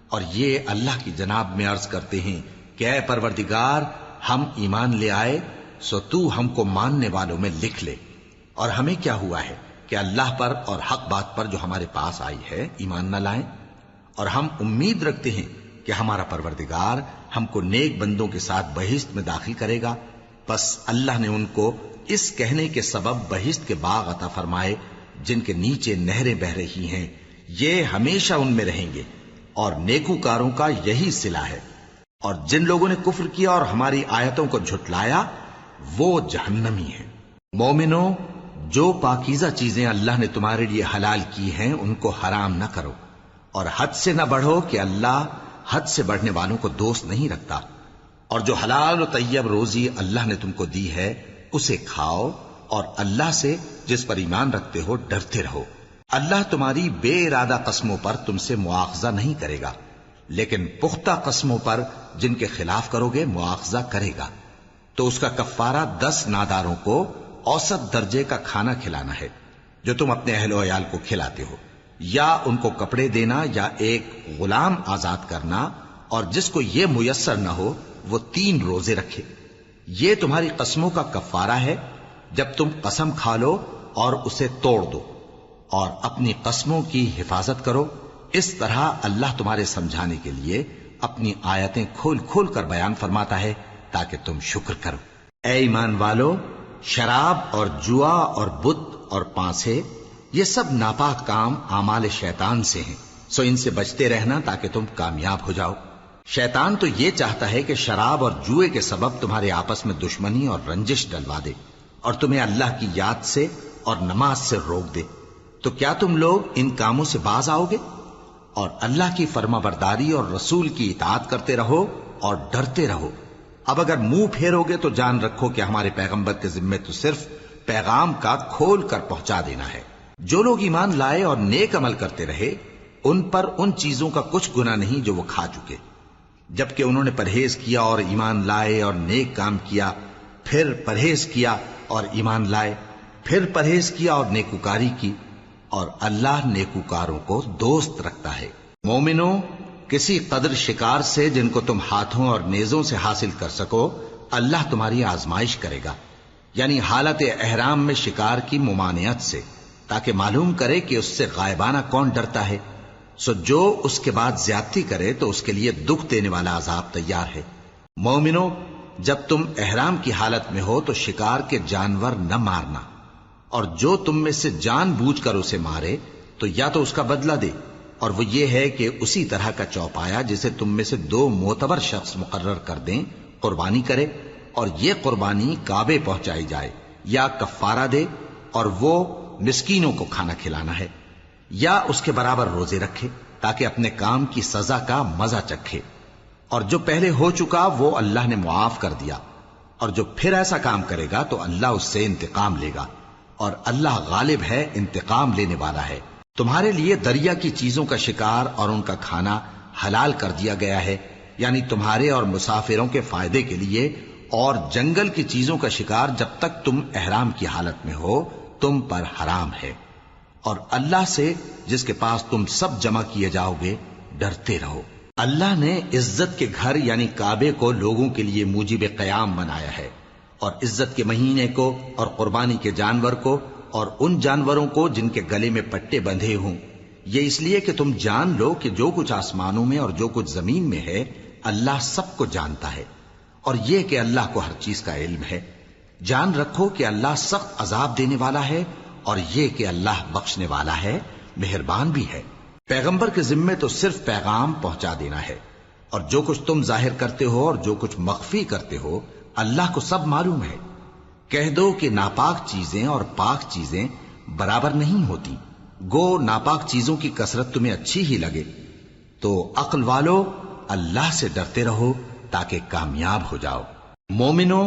اور یہ اللہ کی جناب میں عرض کرتے ہیں کہ اے پروردگار، ہم ایمان لے آئے سو تو ہم کو ماننے والوں میں لکھ لے۔ اور ہمیں کیا ہوا ہے کہ اللہ پر اور حق بات پر جو ہمارے پاس آئی ہے ایمان نہ لائیں؟ اور ہم امید رکھتے ہیں کہ ہمارا پروردگار ہم کو نیک بندوں کے ساتھ بہشت میں داخل کرے گا۔ بس اللہ نے ان کو اس کہنے کے سبب بہشت کے باغ عطا فرمائے جن کے نیچے نہریں بہ رہی ہیں، یہ ہمیشہ ان میں رہیں گے، اور نیکوکاروں کا یہی صلہ ہے۔ اور جن لوگوں نے کفر کیا اور ہماری آیتوں کو جھٹلایا وہ جہنمی ہیں۔ مومنوں، جو پاکیزہ چیزیں اللہ نے تمہارے لیے حلال کی ہیں ان کو حرام نہ کرو، اور حد سے نہ بڑھو کہ اللہ حد سے بڑھنے والوں کو دوست نہیں رکھتا۔ اور جو حلال و طیب روزی اللہ نے تم کو دی ہے اسے کھاؤ، اور اللہ سے جس پر ایمان رکھتے ہو ڈرتے رہو۔ اللہ تمہاری بے ارادہ قسموں پر تم سے مواخذہ نہیں کرے گا، لیکن پختہ قسموں پر جن کے خلاف کرو گے مواخذہ کرے گا۔ تو اس کا کفارہ 10 ناداروں کو اوسط درجے کا کھانا کھلانا ہے جو تم اپنے اہل و عیال کو کھلاتے ہو، یا ان کو کپڑے دینا، یا ایک غلام آزاد کرنا، اور جس کو یہ میسر نہ ہو وہ 3 روزے رکھے۔ یہ تمہاری قسموں کا کفارہ ہے جب تم قسم کھا لو اور اسے توڑ دو، اور اپنی قسموں کی حفاظت کرو۔ اس طرح اللہ تمہارے سمجھانے کے لیے اپنی آیتیں کھول کھول کر بیان فرماتا ہے تاکہ تم شکر کرو۔ اے ایمان والو، شراب اور جوا اور بت اور پانسے یہ سب ناپاک کام اعمال شیطان سے ہیں، سو ان سے بچتے رہنا تاکہ تم کامیاب ہو جاؤ۔ شیطان تو یہ چاہتا ہے کہ شراب اور جوئے کے سبب تمہارے آپس میں دشمنی اور رنجش ڈلوا دے، اور تمہیں اللہ کی یاد سے اور نماز سے روک دے۔ تو کیا تم لوگ ان کاموں سے باز آؤ گے؟ اور اللہ کی فرما برداری اور رسول کی اطاعت کرتے رہو اور ڈرتے رہو۔ اب اگر منہ پھیرو گے تو جان رکھو کہ ہمارے پیغمبر کے ذمے تو صرف پیغام کا کھول کر پہنچا دینا ہے۔ جو لوگ ایمان لائے اور نیک عمل کرتے رہے ان پر ان چیزوں کا کچھ گناہ نہیں جو وہ کھا چکے، جبکہ انہوں نے پرہیز کیا اور ایمان لائے اور نیک کام کیا، پھر پرہیز کیا اور ایمان لائے، پھر پرہیز کیا اور نیکوکاری کی، اور اللہ نیکوکاروں کو دوست رکھتا ہے۔ مومنوں، کسی قدر شکار سے جن کو تم ہاتھوں اور نیزوں سے حاصل کر سکو اللہ تمہاری آزمائش کرے گا، یعنی حالت احرام میں شکار کی ممانعت سے، تاکہ معلوم کرے کہ اس سے غائبانہ کون ڈرتا ہے۔ سو جو اس کے بعد زیادتی کرے تو اس کے لیے دکھ دینے والا عذاب تیار ہے۔ مومنوں، جب تم احرام کی حالت میں ہو تو شکار کے جانور نہ مارنا، اور جو تم میں سے جان بوجھ کر اسے مارے تو یا تو اس کا بدلہ دے، اور وہ یہ ہے کہ اسی طرح کا چوپایا جسے تم میں سے 2 معتبر شخص مقرر کر دیں قربانی کرے، اور یہ قربانی کعبے پہنچائی جائے، یا کفارہ دے اور وہ مسکینوں کو کھانا کھلانا ہے، یا اس کے برابر روزے رکھے تاکہ اپنے کام کی سزا کا مزہ چکھے۔ اور جو پہلے ہو چکا وہ اللہ نے معاف کر دیا، اور جو پھر ایسا کام کرے گا تو اللہ اس سے انتقام لے گا، اور اللہ غالب ہے، انتقام لینے والا ہے۔ تمہارے لیے دریا کی چیزوں کا شکار اور ان کا کھانا حلال کر دیا گیا ہے، یعنی تمہارے اور مسافروں کے فائدے کے لیے، اور جنگل کی چیزوں کا شکار جب تک تم احرام کی حالت میں ہو تم پر حرام ہے۔ اور اللہ سے جس کے پاس تم سب جمع کیے جاؤ گے ڈرتے رہو۔ اللہ نے عزت کے گھر یعنی کعبے کو لوگوں کے لیے موجب قیام بنایا ہے، اور عزت کے مہینے کو اور قربانی کے جانور کو اور ان جانوروں کو جن کے گلے میں پٹے بندھے ہوں، یہ اس لیے کہ تم جان لو کہ جو کچھ آسمانوں میں اور جو کچھ زمین میں ہے اللہ سب کو جانتا ہے، اور یہ کہ اللہ کو ہر چیز کا علم ہے۔ جان رکھو کہ اللہ سخت عذاب دینے والا ہے، اور یہ کہ اللہ بخشنے والا ہے، مہربان بھی ہے۔ پیغمبر کے ذمے تو صرف پیغام پہنچا دینا ہے، اور جو کچھ تم ظاہر کرتے ہو اور جو کچھ مخفی کرتے ہو اللہ کو سب معلوم ہے۔ کہہ دو کہ ناپاک چیزیں اور پاک چیزیں برابر نہیں ہوتی، گو ناپاک چیزوں کی کثرت تمہیں اچھی ہی لگے، تو عقل والو اللہ سے ڈرتے رہو تاکہ کامیاب ہو جاؤ۔ مومنو،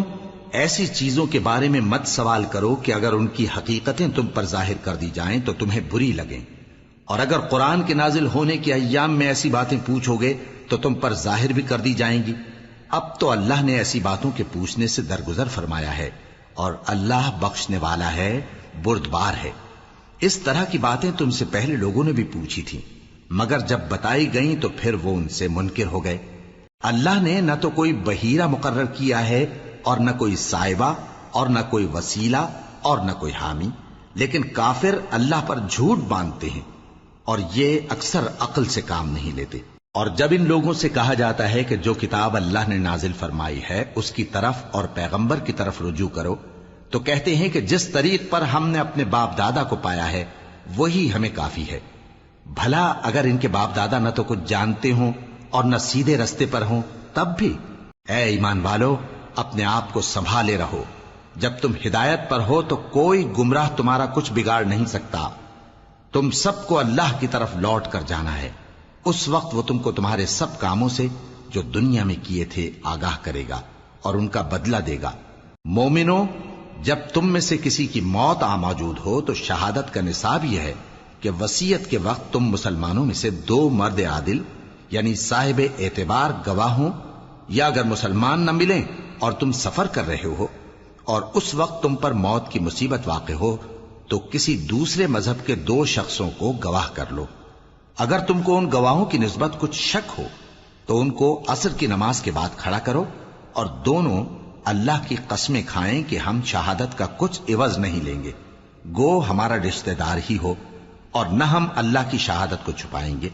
ایسی چیزوں کے بارے میں مت سوال کرو کہ اگر ان کی حقیقتیں تم پر ظاہر کر دی جائیں تو تمہیں بری لگیں، اور اگر قرآن کے نازل ہونے کے ایام میں ایسی باتیں پوچھو گے تو تم پر ظاہر بھی کر دی جائیں گی۔ اب تو اللہ نے ایسی باتوں کے پوچھنے سے درگزر فرمایا ہے، اور اللہ بخشنے والا ہے، بردبار ہے۔ اس طرح کی باتیں تم سے پہلے لوگوں نے بھی پوچھی تھیں، مگر جب بتائی گئیں تو پھر وہ ان سے منکر ہو گئے۔ اللہ نے نہ تو کوئی بحیرہ مقرر کیا ہے، اور نہ کوئی سائبہ، اور نہ کوئی وسیلہ، اور نہ کوئی حامی، لیکن کافر اللہ پر جھوٹ باندھتے ہیں، اور یہ اکثر عقل سے کام نہیں لیتے۔ اور جب ان لوگوں سے کہا جاتا ہے کہ جو کتاب اللہ نے نازل فرمائی ہے اس کی طرف اور پیغمبر کی طرف رجوع کرو، تو کہتے ہیں کہ جس طریق پر ہم نے اپنے باپ دادا کو پایا ہے وہی ہمیں کافی ہے۔ بھلا اگر ان کے باپ دادا نہ تو کچھ جانتے ہوں اور نہ سیدھے رستے پر ہوں تب بھی؟ اے ایمان والو، اپنے آپ کو سنبھالے رہو، جب تم ہدایت پر ہو تو کوئی گمراہ تمہارا کچھ بگاڑ نہیں سکتا۔ تم سب کو اللہ کی طرف لوٹ کر جانا ہے، اس وقت وہ تم کو تمہارے سب کاموں سے جو دنیا میں کیے تھے آگاہ کرے گا اور ان کا بدلہ دے گا۔ مومنو، جب تم میں سے کسی کی موت آ موجود ہو تو شہادت کا نصاب یہ ہے کہ وصیت کے وقت تم مسلمانوں میں سے 2 مرد عادل یعنی صاحب اعتبار گواہ ہوں، یا اگر مسلمان نہ ملیں اور تم سفر کر رہے ہو اور اس وقت تم پر موت کی مصیبت واقع ہو تو کسی دوسرے مذہب کے 2 شخصوں کو گواہ کر لو۔ اگر تم کو ان گواہوں کی نسبت کچھ شک ہو تو ان کو عصر کی نماز کے بعد کھڑا کرو، اور دونوں اللہ کی قسمیں کھائیں کہ ہم شہادت کا کچھ عوض نہیں لیں گے، گو ہمارا رشتہ دار ہی ہو، اور نہ ہم اللہ کی شہادت کو چھپائیں گے۔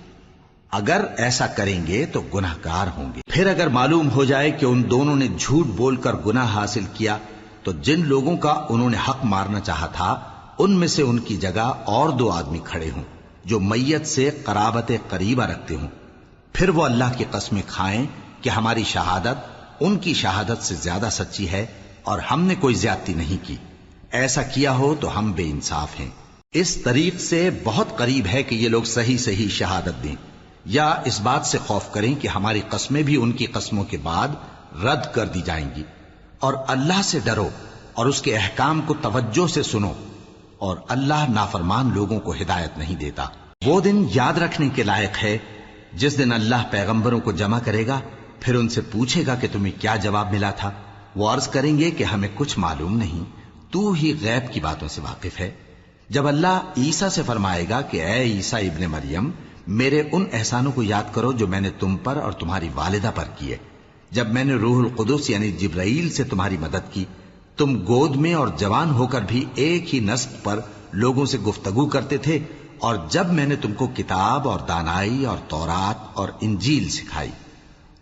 اگر ایسا کریں گے تو گناہ گار ہوں گے۔ پھر اگر معلوم ہو جائے کہ ان دونوں نے جھوٹ بول کر گناہ حاصل کیا تو جن لوگوں کا انہوں نے حق مارنا چاہا تھا ان میں سے ان کی جگہ اور 2 آدمی کھڑے ہوں جو میت سے قرابت قریبہ رکھتے ہوں، پھر وہ اللہ کی قسمیں کھائیں کہ ہماری شہادت ان کی شہادت سے زیادہ سچی ہے اور ہم نے کوئی زیادتی نہیں کی۔ ایسا کیا ہو تو ہم بے انصاف ہیں۔ اس طریق سے بہت قریب ہے کہ یہ لوگ صحیح صحیح شہادت دیں، یا اس بات سے خوف کریں کہ ہماری قسمیں بھی ان کی قسموں کے بعد رد کر دی جائیں گی۔ اور اللہ سے ڈرو اور اس کے احکام کو توجہ سے سنو، اور اللہ نافرمان لوگوں کو ہدایت نہیں دیتا۔ وہ دن یاد رکھنے کے لائق ہے جس دن اللہ پیغمبروں کو جمع کرے گا، پھر ان سے پوچھے گا کہ تمہیں کیا جواب ملا تھا۔ وہ عرض کریں گے کہ ہمیں کچھ معلوم نہیں، تو ہی غیب کی باتوں سے واقف ہے۔ جب اللہ عیسیٰ سے فرمائے گا کہ اے عیسیٰ ابن مریم، میرے ان احسانوں کو یاد کرو جو میں نے تم پر اور تمہاری والدہ پر کیے، جب میں نے روح القدس یعنی جبرائیل سے تمہاری مدد کی، تم گود میں اور جوان ہو کر بھی ایک ہی نسق پر لوگوں سے گفتگو کرتے تھے، اور جب میں نے تم کو کتاب اور دانائی اور تورات اور انجیل سکھائی،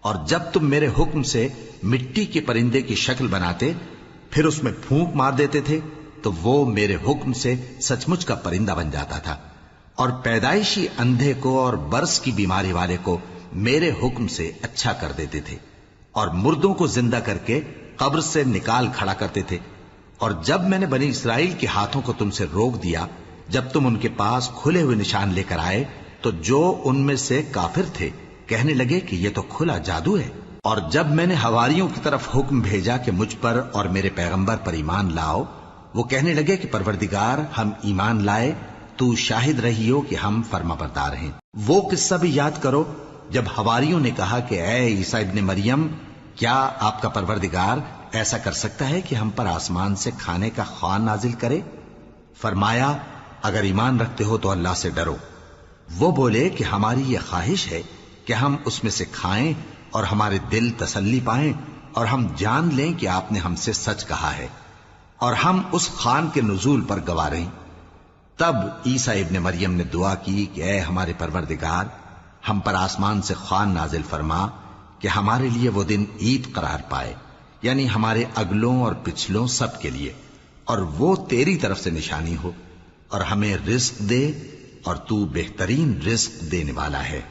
اور جب تم میرے حکم سے مٹی کے پرندے کی شکل بناتے پھر اس میں پھونک مار دیتے تھے تو وہ میرے حکم سے سچ مچ کا پرندہ بن جاتا تھا، اور پیدائشی اندھے کو اور برس کی بیماری والے کو میرے حکم سے اچھا کر دیتے تھے، اور مردوں کو زندہ کر کے قبر سے نکال کھڑا کرتے تھے۔ اور جب میں نے بنی اسرائیل کے ہاتھوں کو تم سے روک دیا جب تم ان کے پاس کھلے ہوئے نشان لے کر آئے تو جو ان میں سے کافر تھے کہنے لگے کہ یہ تو کھلا جادو ہے۔ اور جب میں نے حواریوں کی طرف حکم بھیجا کہ مجھ پر اور میرے پیغمبر پر ایمان لاؤ، وہ کہنے لگے کہ پروردگار، ہم ایمان لائے، تو شاہد رہی ہو کہ ہم فرما بردار ہیں۔ وہ قصہ بھی یاد کرو جب حواریوں نے کہا کہ اے عیسیٰ ابن مریم، کیا آپ کا پروردگار ایسا کر سکتا ہے کہ ہم پر آسمان سے کھانے کا خوان نازل کرے؟ فرمایا، اگر ایمان رکھتے ہو تو اللہ سے ڈرو۔ وہ بولے کہ ہماری یہ خواہش ہے کہ ہم اس میں سے کھائیں اور ہمارے دل تسلی پائیں اور ہم جان لیں کہ آپ نے ہم سے سچ کہا ہے اور ہم اس خان کے نزول پر گواہ رہیں۔ تب عیسیٰ ابن مریم نے دعا کی کہ اے ہمارے پروردگار، ہم پر آسمان سے خوان نازل فرما کہ ہمارے لیے وہ دن عید قرار پائے، یعنی ہمارے اگلوں اور پچھلوں سب کے لیے، اور وہ تیری طرف سے نشانی ہو، اور ہمیں رزق دے، اور تو بہترین رزق دینے والا ہے۔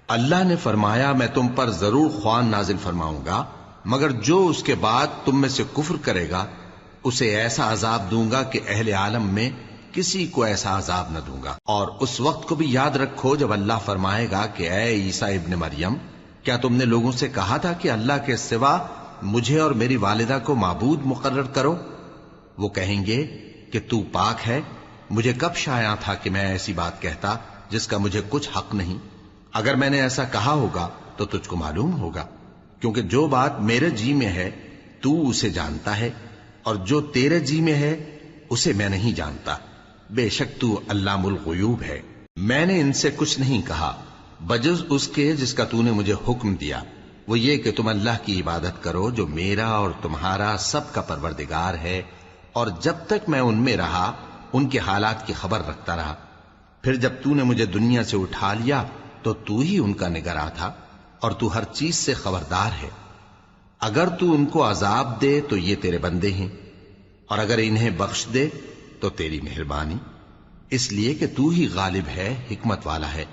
اللہ نے فرمایا میں تم پر ضرور خوان نازل فرماؤں گا، مگر جو اس کے بعد تم میں سے کفر کرے گا اسے ایسا عذاب دوں گا کہ اہل عالم میں کسی کو ایسا عذاب نہ دوں گا۔ اور اس وقت کو بھی یاد رکھو جب اللہ فرمائے گا کہ اے عیسیٰ ابن مریم، کیا تم نے لوگوں سے کہا تھا کہ اللہ کے سوا مجھے اور میری والدہ کو معبود مقرر کرو؟ وہ کہیں گے کہ تو پاک ہے، مجھے کب شایع تھا کہ میں ایسی بات کہتا جس کا مجھے کچھ حق نہیں۔ اگر میں نے ایسا کہا ہوگا تو تجھ کو معلوم ہوگا، کیونکہ جو بات میرے جی میں ہے تو اسے جانتا ہے، اور جو تیرے جی میں ہے اسے میں نہیں جانتا۔ بے شک تو علام الغیوب ہے۔ میں نے ان سے کچھ نہیں کہا بجز اس کے جس کا تو نے مجھے حکم دیا، وہ یہ کہ تم اللہ کی عبادت کرو جو میرا اور تمہارا سب کا پروردگار ہے، اور جب تک میں ان میں رہا ان کے حالات کی خبر رکھتا رہا۔ پھر جب تو نے مجھے دنیا سے اٹھا لیا تو ہی ان کا نگراں تھا، اور تو ہر چیز سے خبردار ہے۔ اگر تو ان کو عذاب دے تو یہ تیرے بندے ہیں، اور اگر انہیں بخش دے تو تیری مہربانی، اس لیے کہ تو ہی غالب ہے، حکمت والا ہے۔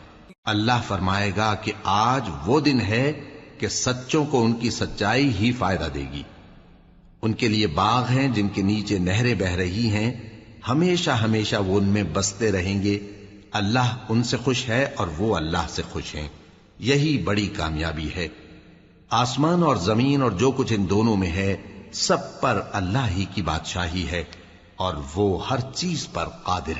اللہ فرمائے گا کہ آج وہ دن ہے کہ سچوں کو ان کی سچائی ہی فائدہ دے گی۔ ان کے لیے باغ ہیں جن کے نیچے نہریں بہ رہی ہیں، ہمیشہ ہمیشہ وہ ان میں بستے رہیں گے۔ اللہ ان سے خوش ہے اور وہ اللہ سے خوش ہیں، یہی بڑی کامیابی ہے۔ آسمان اور زمین اور جو کچھ ان دونوں میں ہے سب پر اللہ ہی کی بادشاہی ہے، اور وہ ہر چیز پر قادر ہے۔